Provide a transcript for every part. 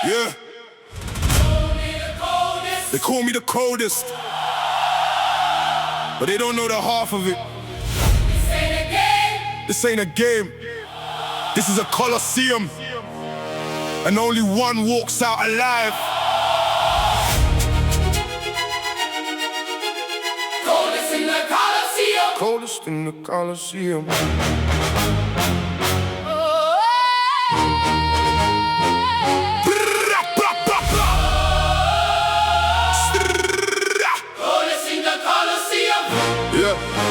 Yeah. They call me the coldest, but they don't know the half of it. This ain't a game. This is a coliseum, and only one walks out alive. Coldest in the Coliseum. Coldest in the Coliseum.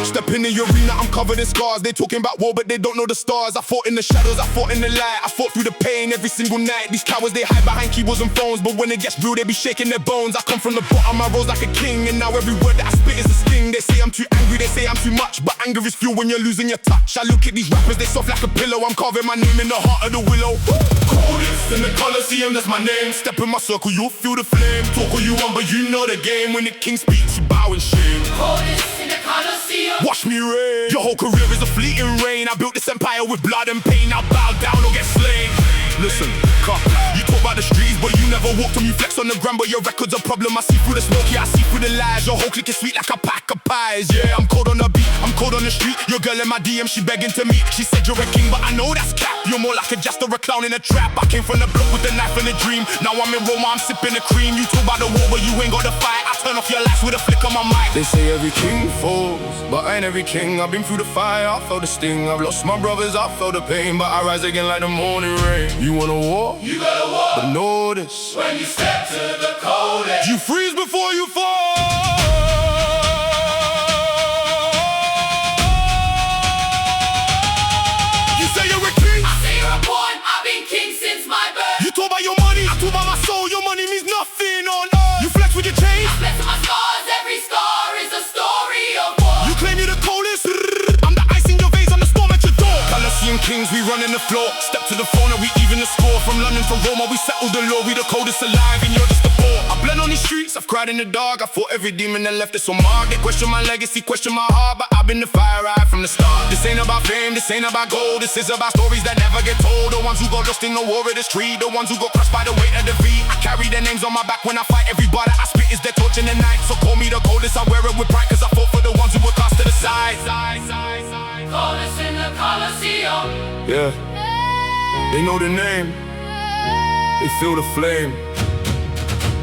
Step in the arena, I'm covered in scars. They talking about war, but they don't know the stars. I fought in the shadows, I fought in the light. I fought through the pain every single night. These cowards, they hide behind keyboards and phones, but when it gets real, they be shaking their bones. I come from the bottom, I rose like a king, and now every word that I spit is a sting. They say I'm too angry, they say I'm too much, but anger is fuel when you're losing your touch. I look at these rappers, they soft like a pillow. I'm carving my name in the heart of the willow. Coldest in the Coliseum, that's my name. Step in my circle, you'll feel the flame. Talk all you want, but you know the game. When the king speaks, you bow in shame. Coldest in the Coliseum. Watch me reign. Your whole career is a fleeting rain. I built this empire with blood and pain. Now bow down or get slain. Listen, cut. You talk about the streets, but you never walked them. You flex on the gram, but your record's a problem. I see through the smoke, yeah, I see through the lies. Your whole clique is sweet like a pack of pies. Yeah, I'm cold on the beat, I'm cold on the street. Your girl in my DM, she begging to meet. She said you're a king, but I know that's cap. You're more like a jester, a clown in a trap. I came from the block with a knife and a dream. Now I'm in Roma, I'm sipping the cream. You talk about the war, but you ain't got the fight. I turn off your lights with a flick on my mic. They say every king falls, but I ain't every king. I've been through the fire, I felt the sting. I've lost my brothers, I felt the pain, but I rise again like the morning rain. You want a war? You got a war. But notice when you step to the coldest, you freeze before you fall. You say you're a king, I say you're a pawn. I've been king since my birth. you talk about your money, I talk about my soul. Your money means nothing on earth. You flex with your chains, I flex with my scars. Every scar is a story of war. you claim you're the coldest. I'm the ice in your veins, I'm the storm at your door. Coliseum kings, we running the floor. Step to the phone and we even the score. From London to Roma, we settled the law. We the coldest alive and you're just the poor. I blend on these streets, I've cried in the dark. I fought every demon that left us on mark. They question my legacy, question my heart, but I've been the fire right from the start. This ain't about fame, this ain't about gold. This is about stories that never get told. The ones who got lost in the war of the street, the ones who got crushed by the weight of defeat. I carry their names on my back when I fight. Everybody I spit is their torch in the night. So call me the coldest, I wear it with pride, cause I fought for the ones who were cast to the side. Coldest in the Coliseum. Yeah, they know the name, they feel the flame.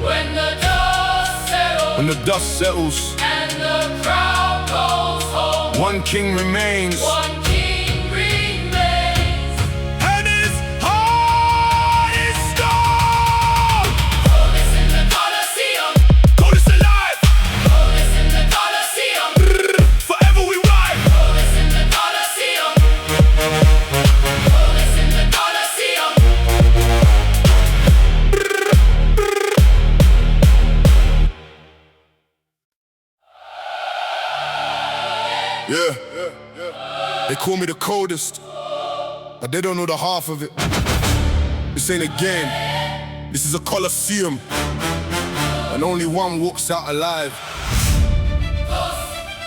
When the dust settles, When the dust settles, and the crowd goes home, one king remains. one king remains. And his heart is strong. Coldest in the Coliseum. Coldest alive, Coldest in the Coliseum. forever we ride. Coldest in the Coliseum. Coldest in the Coliseum. Yeah, they call me the coldest, but they don't know the half of it. This ain't a game, this is a coliseum, and only one walks out alive.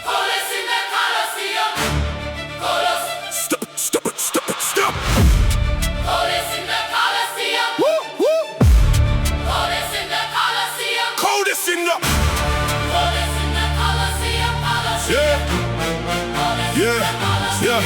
Coldest in the Coliseum. Coldest. Stop it, stop it, stop it, stop! Coldest in the Coliseum. Woo, woo! Coldest in the Coliseum. Coldest in the... Coldest in the Coliseum. Coliseum. Yeah.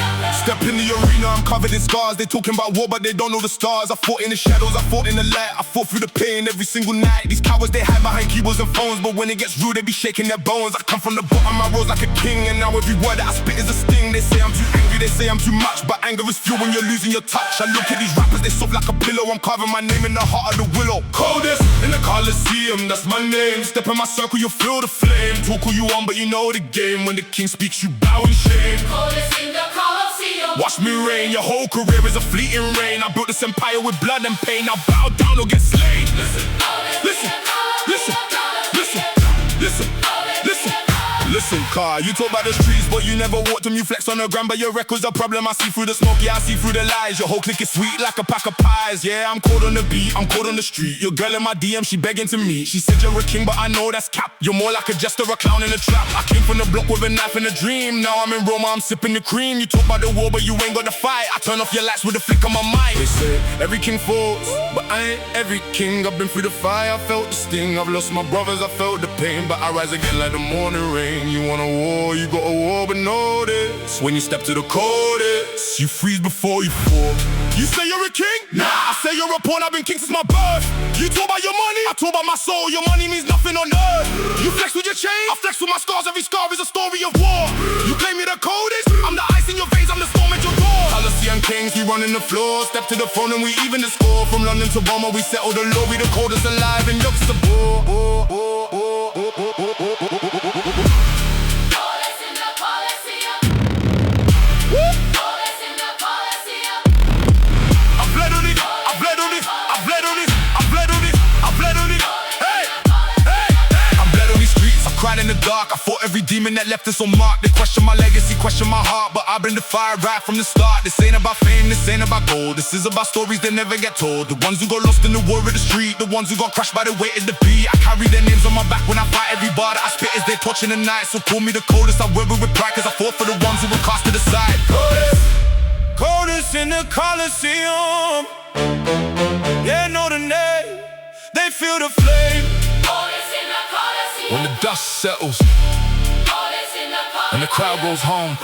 Step in the arena, I'm covered in scars. They talking about war, but they don't know the stars. I fought in the shadows, I fought in the light. I fought through the pain every single night. These cowards, they hide behind keyboards and phones, but when it gets real, they be shaking their bones. I come from the bottom, I rose like a king, and now every word that I spit is a sting. They say I'm too angry, they say I'm too much, but anger is fuel when you're losing your touch. I look at these rappers, they soft like a pillow. I'm carving my name in the heart of the willow. Coldest in the Coliseum, that's my name. Step in my circle, you'll feel the flame. Talk who you want, but you know the game. When the king speaks, you bow in shame. Coldest in the Coliseum. Watch me reign, your whole career is a fleeting rain. I built this empire with blood and pain. Now bow down or get slain. Listen, listen, listen, listen, listen, listen, listen. Car, you talk about the streets, but you never walked them. You flex on the gram, but your record's a problem. I see through the smoke, yeah, I see through the lies. Your whole clique is sweet like a pack of pies. Yeah, I'm cold on the beat, I'm cold on the street. Your girl in my DM, she begging to meet. She said you're a king, but I know that's cap. You're more like a jester, a clown in a trap. I came from the block with a knife and a dream. Now I'm in Roma, I'm sipping the cream. You talk about the war, but you ain't got the fight. I turn off your lights with a flick of my mind. They say every king falls, but I ain't every king. I've been through the fire, I felt the sting. I've lost my brothers, I felt the pain, but I rise again like the morning rain. You want a war, you got a war, but know this: when you step to the coldest, you freeze before you fall. You say you're a king? Nah, I say you're a pawn. I've been king since my birth. You talk about your money, I talk about my soul. Your money means nothing on earth. You flex with your chain, I flex with my scars. Every scar is a story of war. You claim you're the coldest, I'm the ice in your veins, I'm the storm at your door. Coliseum kings, we running the floor. Step to the throne and we even the score. From London to Roma, we settle the law. We the coldest alive and looks the ball. Cried in the dark, I fought every demon that left us on mark. They question my legacy, question my heart, but I bring the fire right from the start. This ain't about fame, this ain't about gold. This is about stories that never get told. The ones who got lost in the war of the street, the ones who got crushed by the weight of the beat. I carry their names on my back when I fight. Every bar that I spit is their torch in the night. So call me the coldest, I wear it with pride, cause I fought for the ones who were cast to the side. Coldest in the Coliseum. Yeah, know the name, they feel the flame. When the dust settles and the crowd goes home,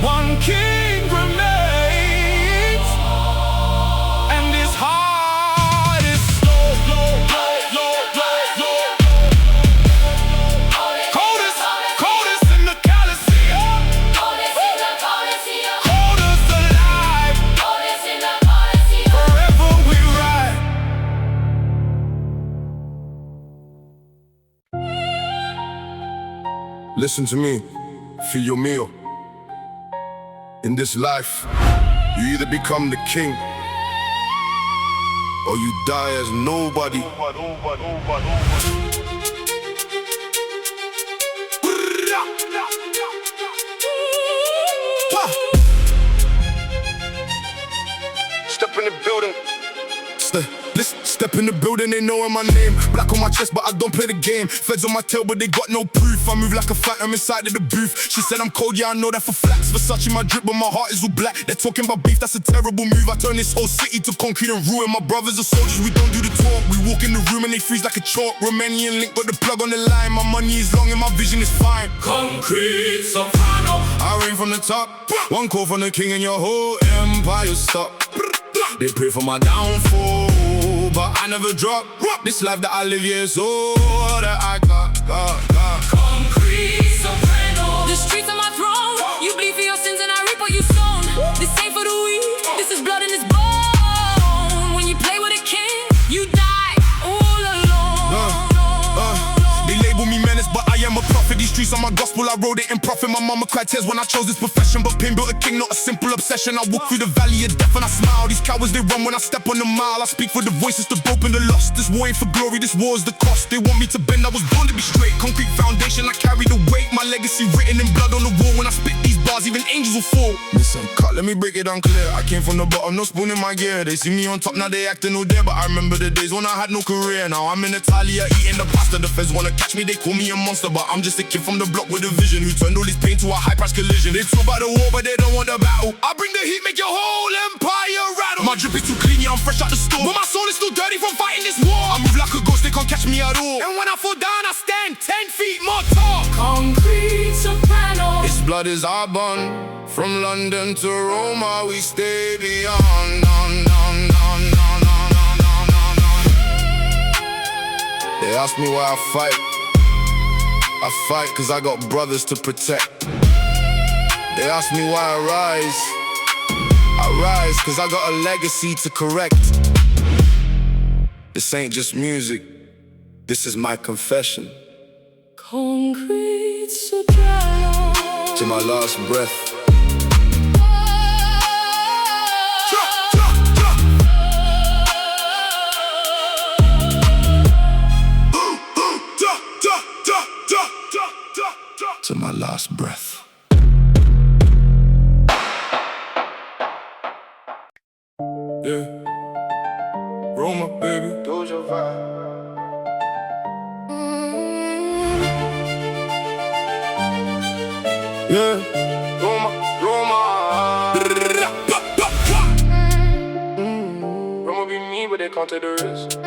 one king remains, and his heart is slow. Coldest in the Coliseum. Coldest alive. Forever we ride. Listen to me, feel your meal. In this life, you either become the king or you die as nobody. Step in the building. Step in the building, they knowin' my name. Black on my chest, but I don't play the game. Feds on my tail, but they got no proof. I move like a phantom inside of the booth. She said I'm cold, yeah, I know that for facts. Versace my drip, but my heart is all black. They're talking about beef, that's a terrible move. I turn this whole city to concrete and ruin. My brothers are soldiers, we don't do the talk. We walk in the room and they freeze like a chalk. Romanian link, got the plug on the line. My money is long and my vision is fine. Concrete soprano, I reign from the top. One call from the king and your whole empire stop. They pray for my downfall, but I never drop. This life that I live, yeah, is all that I got. Concrete soprano. The streets are my throne. You bleed for your sins and I reap what you sown. This ain't for the weak, this is blood in his bone. When you play with a king, you die all alone. They label me menace, but I am a prophet. These streets are my gospel, I wrote it in profit. My mama cried tears when I chose this profession, but pain built a king, not a simple obsession. I walk through the valley of death and I smile. These cowards, they run when I step on the mile. I speak for the voices, the broke and the lost. This war ain't for glory, this war is the cost. They want me to bend, I was born to be straight. Concrete foundation, I carry the weight. My legacy written in blood on the wall. When I spit these bars, even angels will fall. Listen, cut, let me break it down clear. I came from the bottom, no spoon in my gear. They see me on top, now they acting all there. But I remember the days when I had no career. Now I'm in Italia eating the pasta. The feds wanna catch me, they call me a monster, but I'm just a kid from the block with a vision who turned all this pain to a high-price collision. They talk about the war, but they don't want the battle. I bring the heat, make your whole empire rattle. My drip is too clean, yeah, I'm fresh out the store, but my soul is still dirty from fighting this war. I move like a ghost, they can't catch me at all. And when I fall down, I stand 10 feet more tall. Concrete soprano. This blood is our bond. From London to Roma, we stay beyond. They ask me why I fight. I fight cause I got brothers to protect. They ask me why I rise. I rise cause I got a legacy to correct. This ain't just music, this is my confession. Concrete soprano. To my last breath. To my last Roma, baby, Doja vibe. Yeah, Roma, Roma. Roma be me, but they can't take the risk.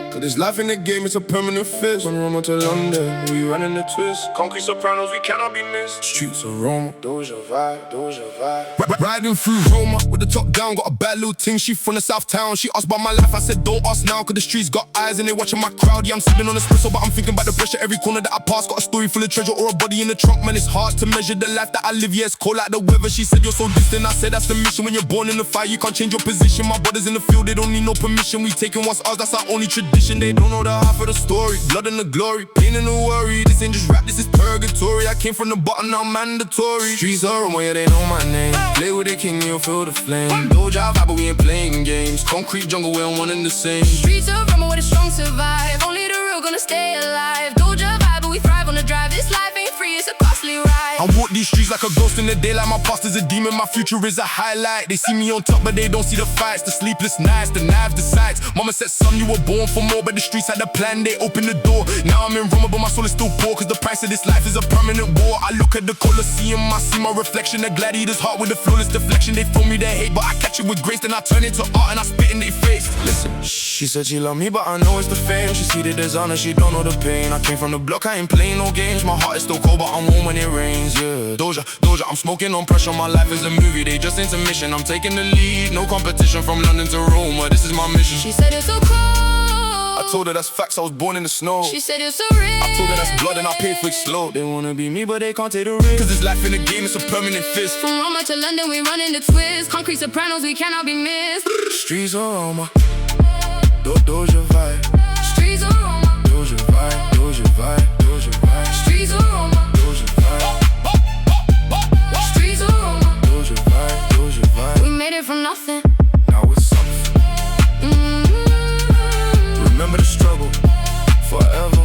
Cause this life in the game, it's a permanent fix. From Roma to London, we running the twist. Concrete Sopranos, we cannot be missed. Streets of Roma, Doja vibe, Doja vibe. Riding through Roma with the top down, got a bad little ting. She from the South Town, she asked about my life. I said don't ask now, cause the streets got eyes and they watching my crowd. Yeah, I'm sipping on espresso, but I'm thinking about the pressure. Every corner that I pass, got a story full of treasure or a body in the trunk. Man, it's hard to measure the life that I live. Yeah, it's cold like the weather. She said you're so distant, I said that's the mission. When you're born in the fire, you can't change your position. My brothers in the field, they don't need no permission. We taking what's ours, that's our only tradition. They don't know the half of the story. Blood and the glory, pain and the worry. This ain't just rap, this is purgatory. I came from the bottom, now I'm mandatory. Streets are Roma, yeah, they know my name. Play with the king, you'll feel the flame. Doja vibe, but we ain't playing games. Concrete jungle, we're one and the same. Streets of Roma where the strong survive. Only the real gonna stay alive. Doja vibe, but we thrive on the drive. This life ain't free, it's a costly ride. I walk these streets like a ghost in the daylight. My past is a demon, my future is a highlight. They see me on top, but they don't see the fights. The sleepless nights, the knives, the sights. Mama said, son, you were born for more, but the streets had a plan, they opened the door. Now I'm in Roma, but my soul is still poor, cause the price of this life is a permanent war. I look at the Colosseum, I see my reflection. A gladiator's heart with a flawless deflection. They throw me their hate, but I catch it with grace. Then I turn it to art and I spit in their face. Listen, she said she love me, but I know it's the fame. She see the dishonor, she don't know the pain. I came from the block, I ain't playing no games. My heart is still cold, but I'm warm when it rains, yeah. Doja, I'm smoking on pressure. My life is a movie, they just intermission. I'm taking the lead, no competition from London to Roma. This is my mission. She said you're so cold. I told her that's facts, I was born in the snow. She said you're so real. I told her that's blood and I paid for it slow. They wanna be me, but they can't take the risk. Cause this life in the game, it's a permanent fist. From Roma to London, we running the twist. Concrete Sopranos, we cannot be missed. Streets of Roma, Doja vibe. Streets of Roma, Doja vibe, Doja vibe, Doja vibe. streets of Roma, Doja vibe, streets of Roma. Doja vibe, Doja vibe. We made it from nothing. Now it's something. Remember the struggle, forever.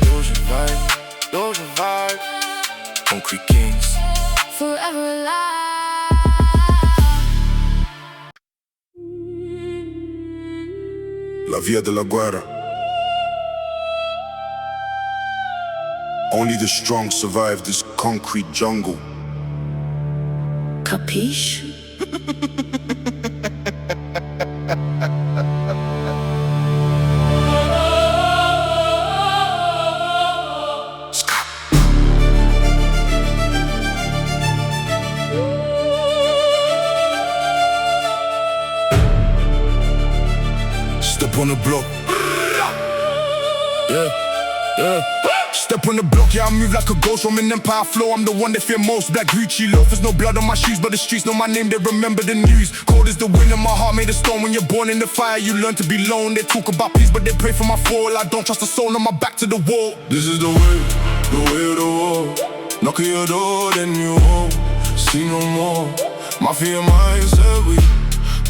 Doja vibe, Doja vibe. Concrete kings, Forever alive. La via de la guerra. Only the strong survive this concrete jungle. Capiche? Step on the block. Yeah. Step on the block, yeah, I move like a ghost. Roman Empire flow, I'm the one they fear most. Black Gucci loafers, no blood on my shoes, but the streets know my name, they remember the news. Cold as the wind and my heart made of stone. When you're born in the fire, you learn to be lone. They talk about peace, but they pray for my fall. I don't trust a soul, on my back to the wall. This is the way of the world. Knock at your door, then you home. See no more. Mafia mindset,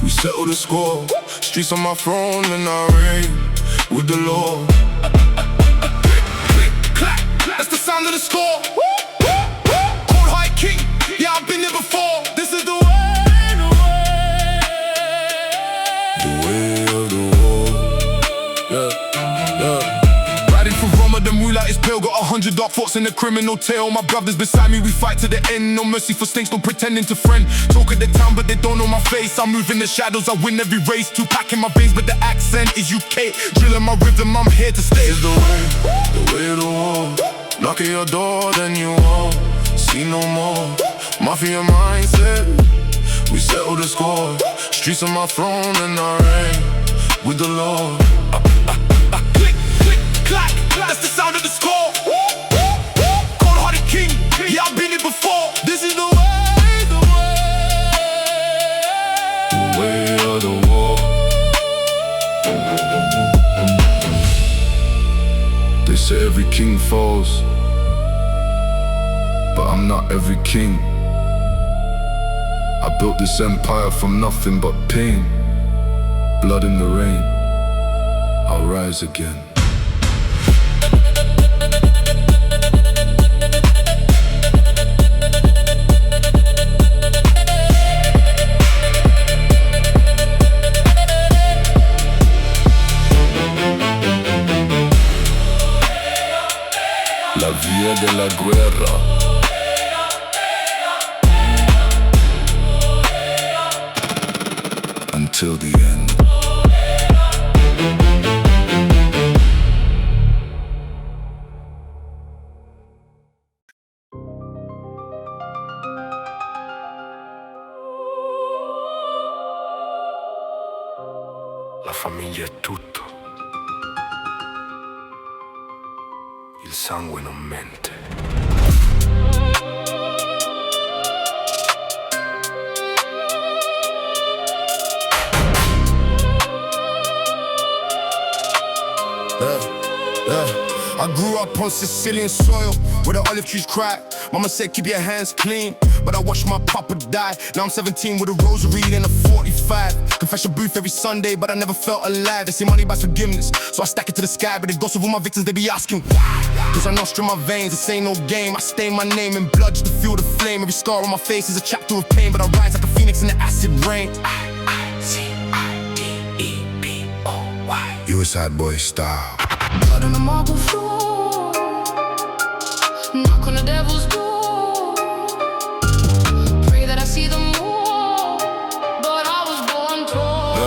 we settle the score. Streets on my throne and I reign with the law. That's the sound of the score. Cold high king, yeah, I've been there before. This is the way of the world. Yeah. Riding through Roma, the moonlight is pale. Got 100 dark thoughts in a criminal tale. My brothers beside me, we fight to the end. No mercy for snakes, no pretending to friend. Talk at the town, but they don't know my face. I move in the shadows, I win every race. Tupac in my veins, but the accent is UK. Drilling my rhythm, I'm here to stay. This is the way of the world. Knock at your door, then you won't see no more. Mafia mindset, we settle the score. Streets on my throne and I reign with the law. Click, click, clack, that's the sound of the score. Cold-hearted king, yeah, I've been here before. This is the way of the world. They say every king falls, but I'm not every king. I built this empire from nothing but pain. Blood in the rain, I'll rise again. till the end. La famiglia è tutto. Il sangue non mente. I grew up on Sicilian soil where the olive trees cry. Mama said keep your hands clean, but I watched my papa die. Now I'm 17 with a rosary and a 45. Confession booth every Sunday, but I never felt alive. They say money buys forgiveness, so I stack it to the sky. But they gossip with my victims, they be asking why. Cause I nostrum my veins, this ain't no game. I stain my name in blood just to fuel the flame. Every scar on my face is a chapter of pain, but I rise like a phoenix in the acid rain. I-I-C-I-D-E-P-O-Y. You a sad boy style. Blood on the marble floor, knock on the devil's door, pray that I see them more, but I was born torn.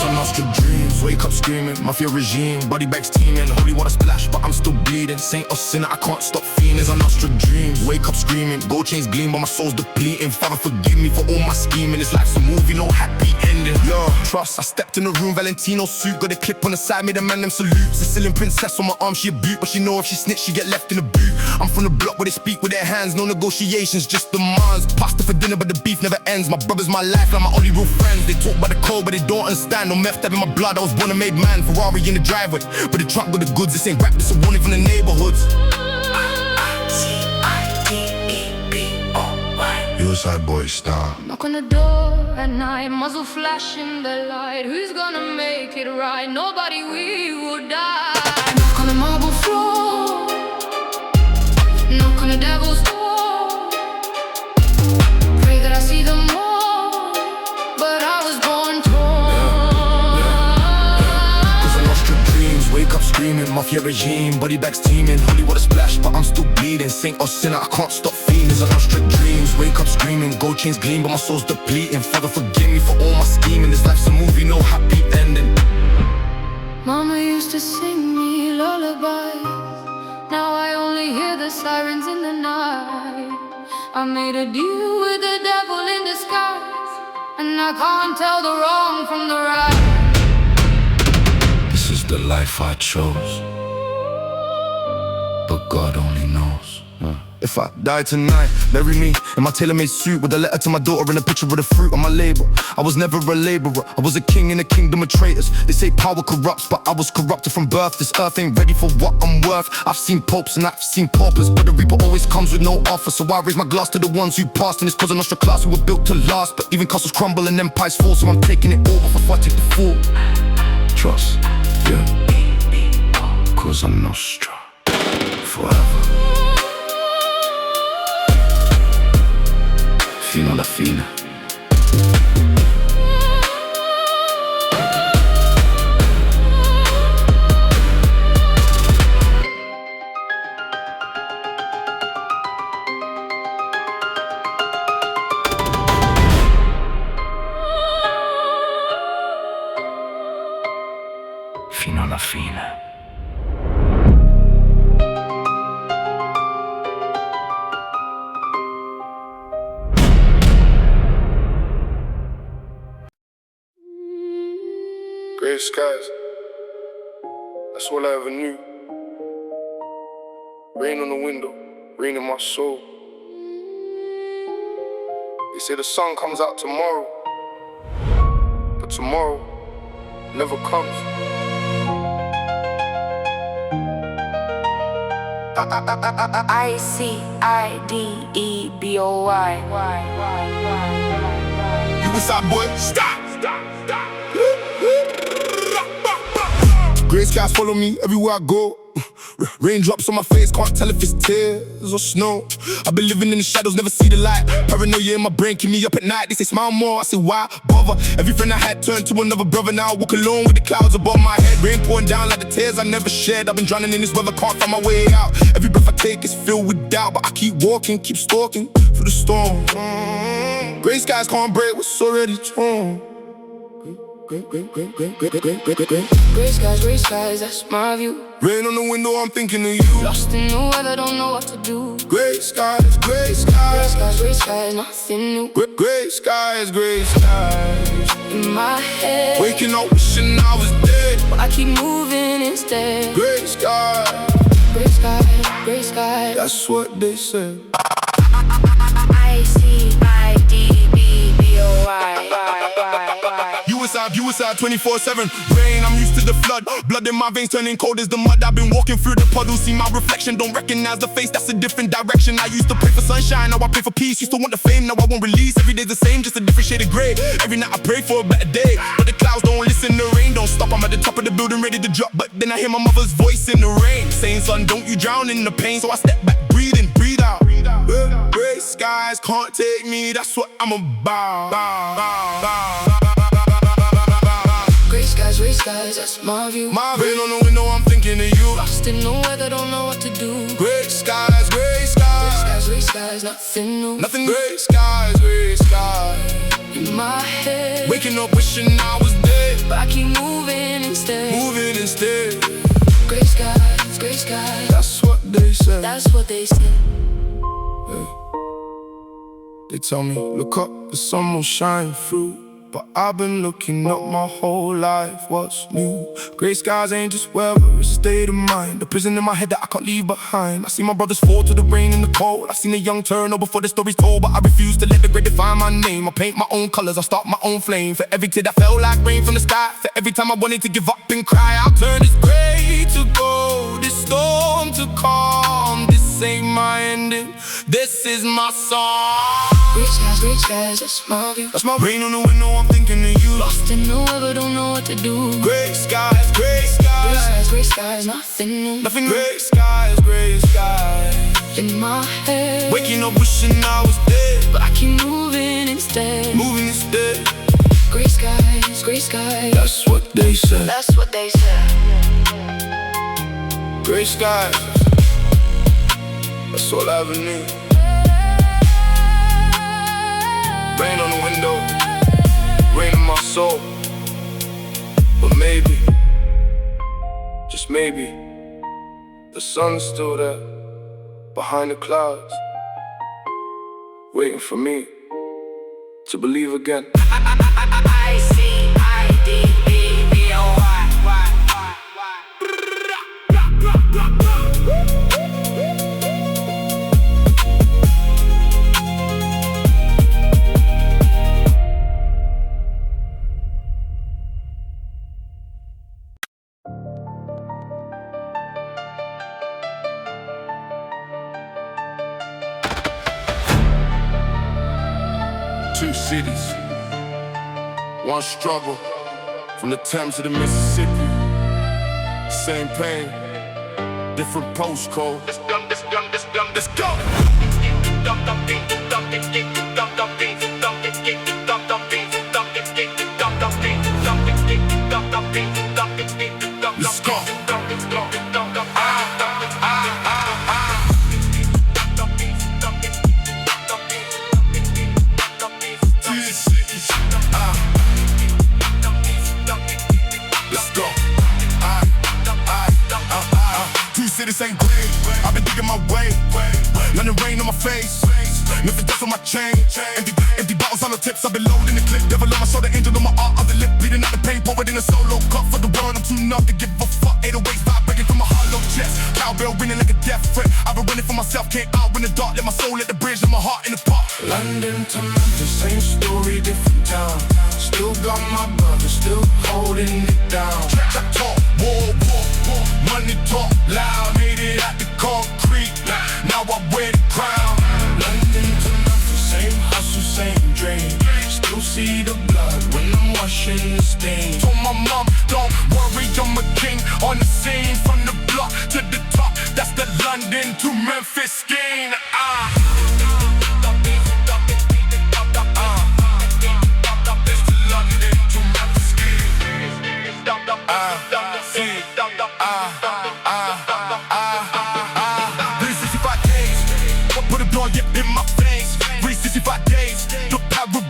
Some nostra dreams, wake up screaming, mafia regime, body bags teeming, holy water splash, but I'm still bleeding. Saint or sinner, I can't stop feeling. Some nostra dreams, wake up screaming, gold chains gleam, but my soul's depleting. Father forgive me for all my scheming. This life's a movie, no happy ending. Yo, trust, I stepped in the room, Valentino suit, got a clip on the side, made a man them salute. Sicilian princess on my arm, she a beaut, but she know if she snitch, she get left in the boot. I'm from the block where they speak with their hands, no negotiations, just demands. Pasta for dinner, but the beef never ends. My brother's my life, like my only real friends. They talk about the code, but they don't understand. No meth in my blood, I was born and made man. Ferrari in the driveway, but the truck with the goods. This ain't rap, this a warning from the neighborhoods. I-I-C-I-D-E-P-O-Y. You a sad boy star. Knock on the door at night, muzzle flashing the light. Who's gonna make it right? Nobody, we will die. Knock on the marble floor, knock on the devil's door, pray that I see them more, but I was born torn. Cause I lost your dreams, wake up screaming, mafia regime, body bags teeming, holy water splash, but I'm still bleeding. Saint or sinner, I can't stop feeling. I lost your dreams, wake up screaming, gold chains gleam, but my soul's depleting. Father forgive me for all my scheming. This life's a movie, no happy ending. Mama used to sing me lullabies, now I only hear the sirens in the night. I made a deal with the devil in disguise, and I can't tell the wrong from the right. This is the life I chose, but God only knows. If I die tonight, bury me in my tailor-made suit with a letter to my daughter and a picture of the fruit on my label. I was never a laborer, I was a king in a kingdom of traitors. They say power corrupts, but I was corrupted from birth. This earth ain't ready for what I'm worth. I've seen popes and I've seen paupers, but the reaper always comes with no offer. So I raise my glass to the ones who passed, and it's cause of nostra class who were built to last. But even castles crumble and empires fall, so I'm taking it all before I take the fall. Trust, yeah, cause I'm nostra forever. Fino alla fine. Fino alla fine. Gray skies, that's all I ever knew. Rain on the window, rain in my soul. They say the sun comes out tomorrow, but tomorrow never comes. I-C-I-D-E-B-O-Y. You a sad boy? Stop! Gray skies follow me everywhere I go. Raindrops on my face, can't tell if it's tears or snow. I've been living in the shadows, never see the light. Paranoia in my brain, keep me up at night. They say smile more, I say why bother? Every friend I had turned to another brother. Now I walk alone with the clouds above my head. Rain pouring down like the tears I never shed. I've been drowning in this weather, can't find my way out. Every breath I take is filled with doubt, but I keep walking, keep stalking through the storm. Gray skies can't break what's already torn. Gray skies, that's my view. Rain on the window, I'm thinking of you. Lost in the weather, don't know what to do. Gray skies, gray skies. Gray skies, nothing new. Gray skies, gray skies. In my head, waking up wishing I was dead, but I keep moving instead. Gray skies, gray skies, gray skies. That's what they said. You inside 24/7. Rain, I'm used to the flood. Blood in my veins turning cold as the mud. I've been walking through the puddle, see my reflection. Don't recognize the face, that's a different direction. I used to pray for sunshine, now I pray for peace. Used to want the fame, now I won't release. Every day's the same, just a different shade of gray. Every night I pray for a better day, but the clouds don't listen, the rain don't stop. I'm at the top of the building ready to drop, but then I hear my mother's voice in the rain saying, son, don't you drown in the pain. So I step back, breathe in, breathe out. Gray skies can't take me, that's what I'm about. Gray skies, that's my view. My rain on the window, I'm thinking of you. Lost in the weather, don't know what to do. Gray skies, gray skies. Gray skies, nothing new. Nothing. Gray skies, gray skies. In my head, waking up wishing I was dead, but I keep moving instead. Moving instead. Gray skies, gray skies. That's what they said. That's what they said. Yeah. They tell me, look up, the sun will shine through. But I've been looking up my whole life, what's new? Gray skies ain't just weather, it's a state of mind. The prison in my head that I can't leave behind. I see my brothers fall to the rain and the cold. I seen a young turn over before the story's told, but I refuse to let the gray define my name. I paint my own colors, I start my own flame. For every tear that fell like rain from the sky, for every time I wanted to give up and cry, I'll turn this gray to gold, this storm to calm. This ain't my ending, this is my song. Gray skies, that's my view. That's my rain on the window, I'm thinking of you. Lost in the weather, don't know what to do. Gray skies, gray skies. Gray skies, nothing new. Nothing. Gray skies, gray skies. In my head, waking up wishing I was dead, but I keep moving instead. Moving instead. Gray skies, gray skies. That's what they said. That's what they said. Gray skies, that's all I ever knew. Rain on the window, rain in my soul. But maybe, just maybe, the sun's still there, behind the clouds, waiting for me to believe again. Two cities, one struggle, from the Thames to the Mississippi. Same pain, different postcode. Let's go. Let's go. This ain't great, I've been digging my way. Letting rain on my face, nothing dust on my chain. Empty bottles on the tips, I've been loading the clip. Devil on my shoulder, angel on my arm, on the lip. Bleeding out the pain, pour it in a solo cup for the world. I'm too numb to give a fuck. 808 vibe breaking from my hollow chest. Cowbell ringing like a death threat. I've been running for myself, can't out in the dark. Let my soul at the bridge, let my heart in the park. London to Memphis, same story, different town. Still got my brother, still holding it down. Trap talk, war, money talk loud. Made it out the concrete, now I wear the crown. London to Memphis, same hustle, same dream. Still see the blood when I'm washing the stain. Told my mom, don't worry, I'm a king on the scene. From the block to the top, that's the London to Memphis scheme. In my face, 365 days, the power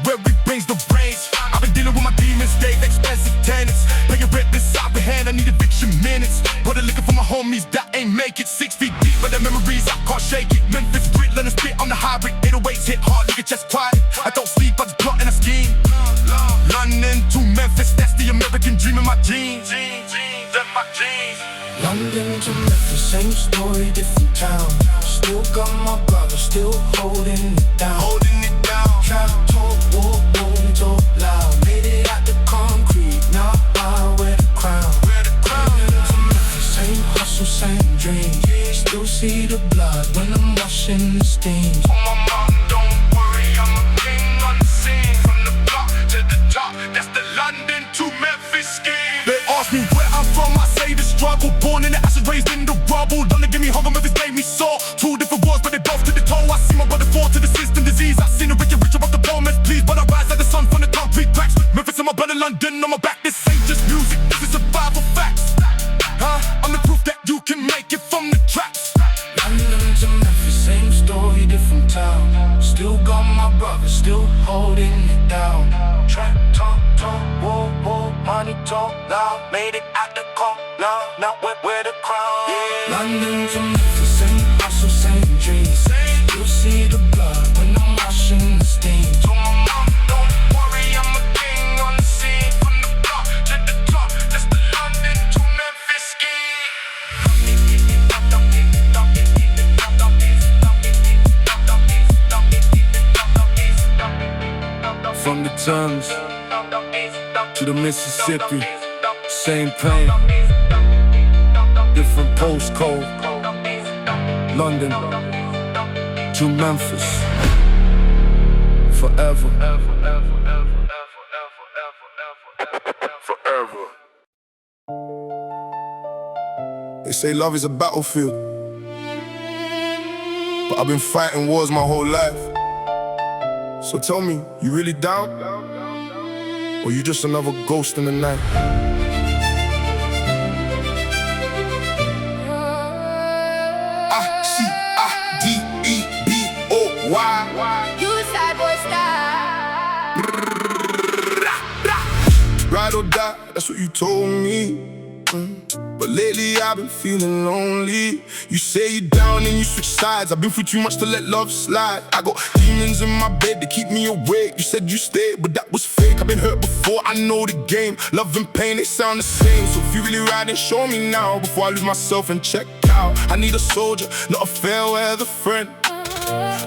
dealing with my demons, gave expensive tenants. Paying rent this side behind, I need eviction minutes. Brother looking for my homies that ain't make it. 6 feet deep, but the memories, I can't shake it. Memphis grit, learn to spit on the hybrid. 808s hit hard, nigga chest quiet. I don't sleep, I just plot and I scheme. London to Memphis, that's the American dream in my jeans. London to Memphis, same story, different town. Still got my brother, still holding it down. Trap talk, walk, talk loud. Made it out the concrete, now I wear the crown. London to Memphis, same hustle, same dream. Still see the blood when I'm washing the steam. Oh my mom, don't worry, I'm a king on the scene. From the block to the top, that's the London to Memphis scheme. They ask me where I'm from, I say the struggle. Born in the ashes, raised in the rubble. London gave me hunger, Memphis gave me soul. 2 different worlds, but they both to the toe. I see my brother fall to the system disease. I seen the rich and rich above the poor man's please. But I rise like the sun from the concrete cracks. Memphis in my blood and London on my back. This ain't just music, this is survival facts. I'm the proof that you can make it from the tracks. London to Memphis, same story, different town. Still got my brother, still holding it down. Trap talk, walk, money talk loud. Made it out the car, now wear the crown. London to Memphis, same hustle, same dreams. Still see the blood when I'm washing the steam. So my mom, don't worry, I'm a king on the scene. From the block to the top, that's the London to Memphis scheme. From the Thames to the Mississippi, same pain, different postcode. London to Memphis, forever. Forever. They say love is a battlefield, but I've been fighting wars my whole life. So tell me, you really down? Or you just another ghost in the night? I-C-I-D-E-B-O-Y. You side boy style. Ride or die, that's what you told me. But lately I've been feeling lonely. You say you're down and you switch sides. I've been through too much to let love slide. I got demons in my bed to keep me awake. You said you stayed, but that was fake. I've been hurt before, I know the game. Love and pain, they sound the same. So if you really ride, then show me now, before I lose myself and check out. I need a soldier, not a fair weather friend.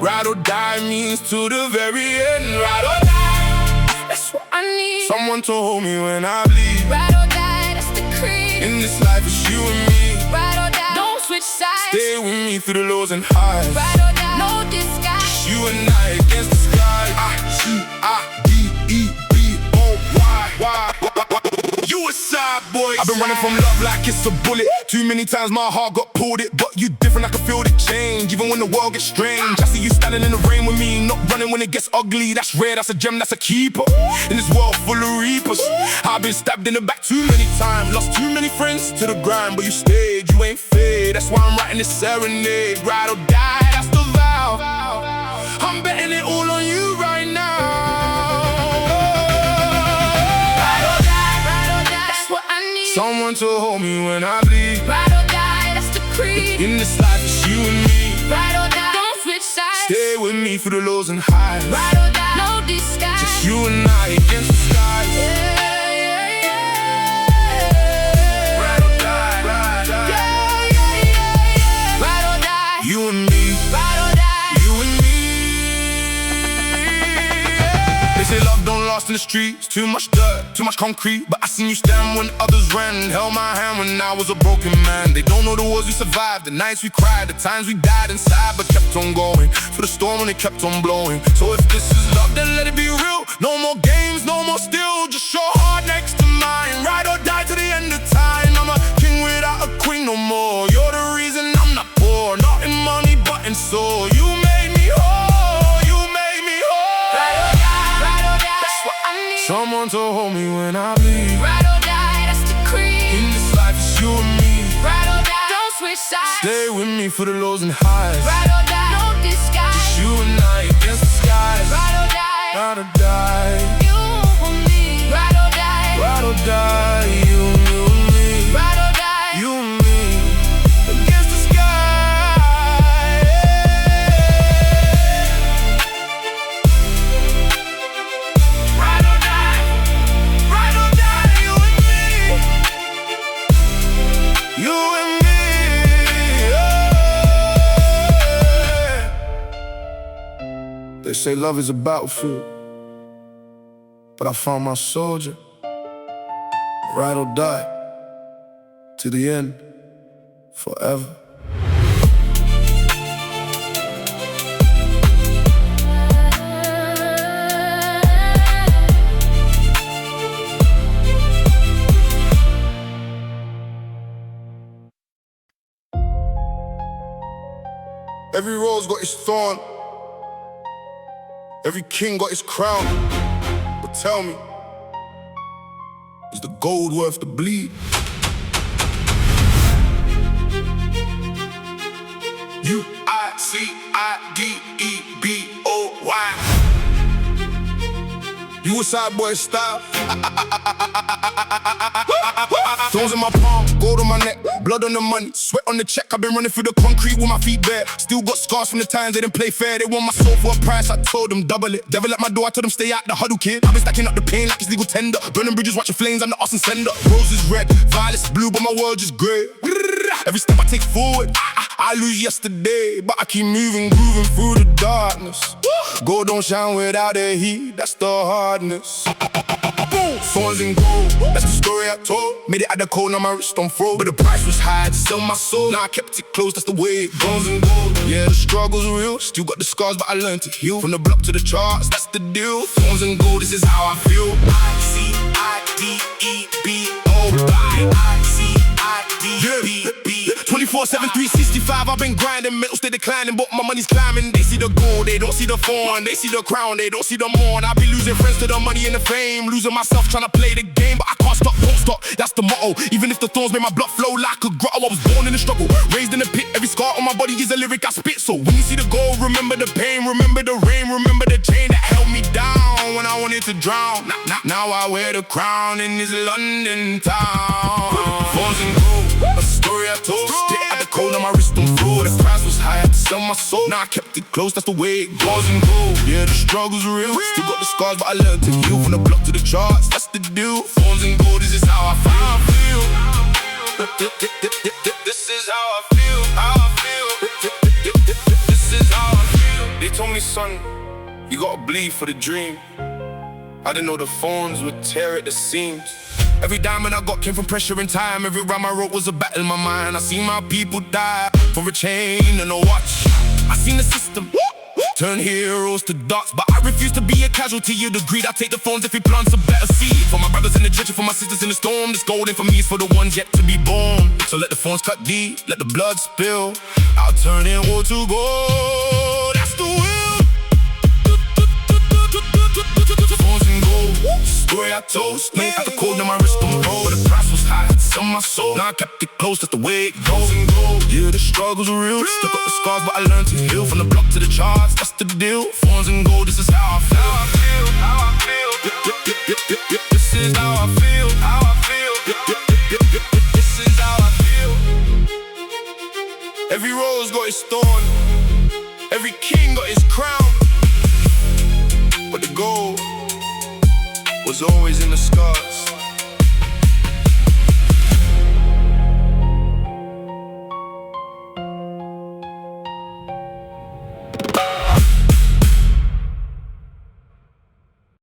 Ride or die means to the very end. Ride or die, That's what I need. someone to hold me when I bleed. Ride or die, that's the creed. In this life, it's you and me. Ride or die, don't switch sides. Stay with me through the lows and highs. Ride or die, no disguise. You and I against the sky. I-C-I-D-E-B-O-Y. You a side boy. I've been running from love like it's a bullet. Too many times my heart got pulled it. But you different, I can feel the change. Even when the world gets strange, I see you standing in the rain with me. Not running when it gets ugly. That's rare, that's a gem, that's a keeper. In this world full of reapers, I've been stabbed in the back too many times. Lost too many friends to the grind. But you stayed, you ain't fade. That's why I'm writing this serenade. Ride or die, that's the vow. I'm betting it all on you right now. Someone to hold me when I bleed. Ride or die, that's the creed. In this life, it's you and me. Ride or die, don't switch sides. Stay with me through the lows and highs. Ride or die, no disguise. Just you and I against the skies. Ride or die, ride or die. Ride or die, You and me. ride or die. You and me. They say love don't last in the streets. Too much dirt, too much concrete. But I seen you stand when others ran. Held my hand when I was a broken man. They don't know the wars we survived, the nights we cried, the times we died inside, but kept on going through the storm when it kept on blowing. So if this is love, then let it be real. No more games, no more still. Just your heart next to mine. Ride or die to the end of time. I'm a king without a queen no more. You're the reason I'm not poor, not in money but in soul. You made me whole, you made me whole. Ride or die, that's what I need. Someone to hold me when I bleed. Ride or die, that's the creed. In this life, it's you and me. Ride or die, don't switch sides. Stay with me for the lows and highs. Ride or die, no disguise. Just you and I against the skies. Ride or die, Ride or die. you and me. say love is a battlefield, but I found my soldier. Ride or die, to the end, forever. Every rose got its thorn, every king got his crown. But tell me, is the gold worth the bleed? U-I-C-I-D-E-B-O-Y. You a side boy style. Thorns in my palm, gold on my neck, blood on the money, sweat on the check. I've been running through the concrete with my feet bare. Still got scars from the times they didn't play fair. They want my soul for a price, I told them double it. Devil at my door, I told them stay out the huddle, kid. I've been stacking up the pain like it's legal tender. Burning bridges, watching flames, I'm the Austin sender. Roses red, violets blue, but my world just grey. Every step I take forward, I lose yesterday, but I keep moving, grooving through the darkness. Gold don't shine without the heat, that's the hardness. Boom! Thorns and gold, that's the story I told. Made it out the cold, now my wrist on froze. But the price was high to sell my soul. Now I kept it close, that's the way it goes and gold. Yeah, the struggle's real, still got the scars, but I learned to heal. From the block to the charts, that's the deal. Thorns and gold, this is how I feel. I-C-I-D-E-B-O-Y. I-C-I-D-E-B. 24/7, 365, I've been grinding, metal stay declining, but my money's climbing. They see the gold, they don't see the thorn. They see the crown, they don't see the mourn. I be losing friends to the money and the fame, losing myself trying to play the game, but I can't stop, won't stop, that's the motto. Even if the thorns made my blood flow like a grotto, I was born in the struggle, raised in the pit. Every scar on my body is a lyric I spit. So when you see the gold, remember the pain, remember the rain, remember the chain that held me down when I wanted to drown. Now I wear the crown in this London town. Thorns and gold, a story I told. Spit at the cold on my wrist on floor. The price was high, I had to sell my soul. Now I kept it close, that's the way it goes and gold. Yeah, the struggle's real, still got the scars, but I learned to heal. From the block to the charts, that's the deal. Thorns and gold, this is how I feel. This is how I feel, This is how I feel. They told me, son, you gotta bleed for the dream. I didn't know the thorns would tear at the seams. Every diamond I got came from pressure and time. Every rhyme I wrote was a battle in my mind. I seen my people die for a chain and a watch. I seen the system turn heroes to dots, but I refuse to be a casualty of the greed. I take the thorns if it plants a better seed. For my brothers in the church and for my sisters in the storm. This golden for me is for the ones yet to be born. So let the thorns cut deep, let the blood spill. I'll turn it all to gold, that's the will. Thorns and gold, story I told. Made out the cold on my wrist on roll. The price was high, I had to sell my soul. Now I kept it close, that's the way it goes and gold. Yeah, the struggle's real, still got the scars, but I learned to heal. From the block to the charts, that's the deal. Thorns and gold, this is how I feel. This is how I feel. This is how I feel. Every rose got its thorn, every king got his crown, but the gold was always in the scars.